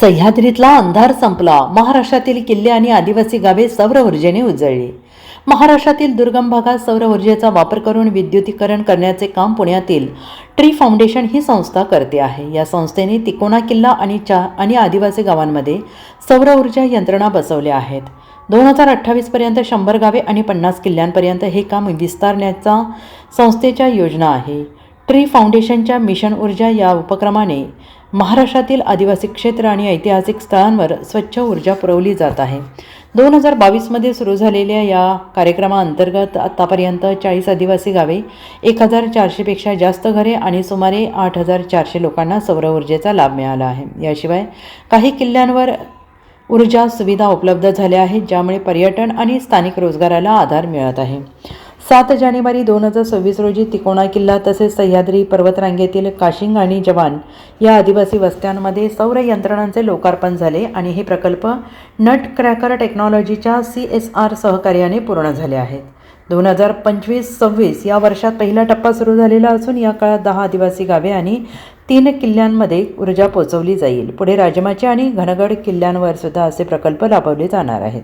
सह्याद्रीतला अंधार संपला. महाराष्ट्रातील किल्ले आणि आदिवासी गावे सौर ऊर्जेने उजळली. महाराष्ट्रातील दुर्गम भागात सौर ऊर्जेचा वापर करून विद्युतीकरण करण्याचे काम पुण्यातील ट्री फाउंडेशन ही संस्था करते आहे. या संस्थेने तिकोना किल्ला आणि आदिवासी गावांमध्ये सौर ऊर्जा यंत्रणा बसवल्या आहेत. 2028 पर्यंत 100 गावे आणि 50 किल्ल्यांपर्यंत हे काम विस्तारण्याचा संस्थेच्या योजना आहे. ट्री फाउंडेशनच्या मिशन ऊर्जा या उपक्रमाने महाराष्ट्रातील आदिवासी क्षेत्र आणि ऐतिहासिक स्थळांवर स्वच्छ ऊर्जा पुरवली जात आहे. 2022मध्ये सुरू झालेल्या या कार्यक्रमाअंतर्गत आतापर्यंत 40 आदिवासी गावे, 1400 पेक्षा जास्त घरे आणि सुमारे 8400 लोकांना सौर ऊर्जेचा लाभ मिळाला आहे. याशिवाय काही किल्ल्यांवर ऊर्जा सुविधा उपलब्ध झाल्या आहेत, ज्यामुळे पर्यटन आणि स्थानिक रोजगाराला आधार मिळत आहे. 7 जानेवारी 2026 रोजी तिकोना किल्ला तसेच सह्याद्री पर्वतरांगेतील काशिंग आणि जवान या आदिवासी वस्त्यांमध्ये सौर यंत्रणांचे लोकार्पण झाले आणि हे प्रकल्प नट क्रॅकर टेक्नॉलॉजीच्या CSR सहकार्याने पूर्ण झाले आहेत. 2025-26 या वर्षात पहिला टप्पा सुरू झालेला असून या काळात 10 आदिवासी गावे आणि 3 किल्ल्यांमध्ये ऊर्जा पोहोचवली जाईल. पुढे राजमाची आणि घनगड किल्ल्यांवर सुद्धा असे प्रकल्प राबवले जाणार आहेत.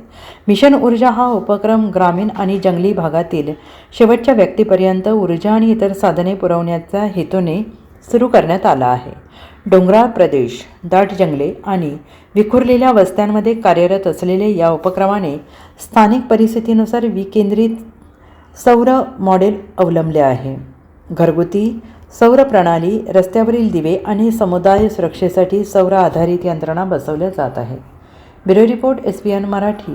मिशन ऊर्जा हा उपक्रम ग्रामीण आणि जंगली भागातील शेवटच्या व्यक्तीपर्यंत ऊर्जा आणि इतर साधने पुरवण्याच्या हेतूने सुरू करण्यात आला आहे. डोंगराळ प्रदेश, दाट जंगले आणि विखुरलेल्या वस्त्यांमध्ये कार्यरत असलेले या उपक्रमाने स्थानिक परिस्थितीनुसार विकेंद्रित सौर मॉडेल अवलंबले आहे. घरगुती सौर प्रणाली, रस्त्यावरील दिवे आणि समुदाय सुरक्षेसाठी सौर आधारित यंत्रणा बसवल्या जात आहेत. Bureau report, SBN Marathi.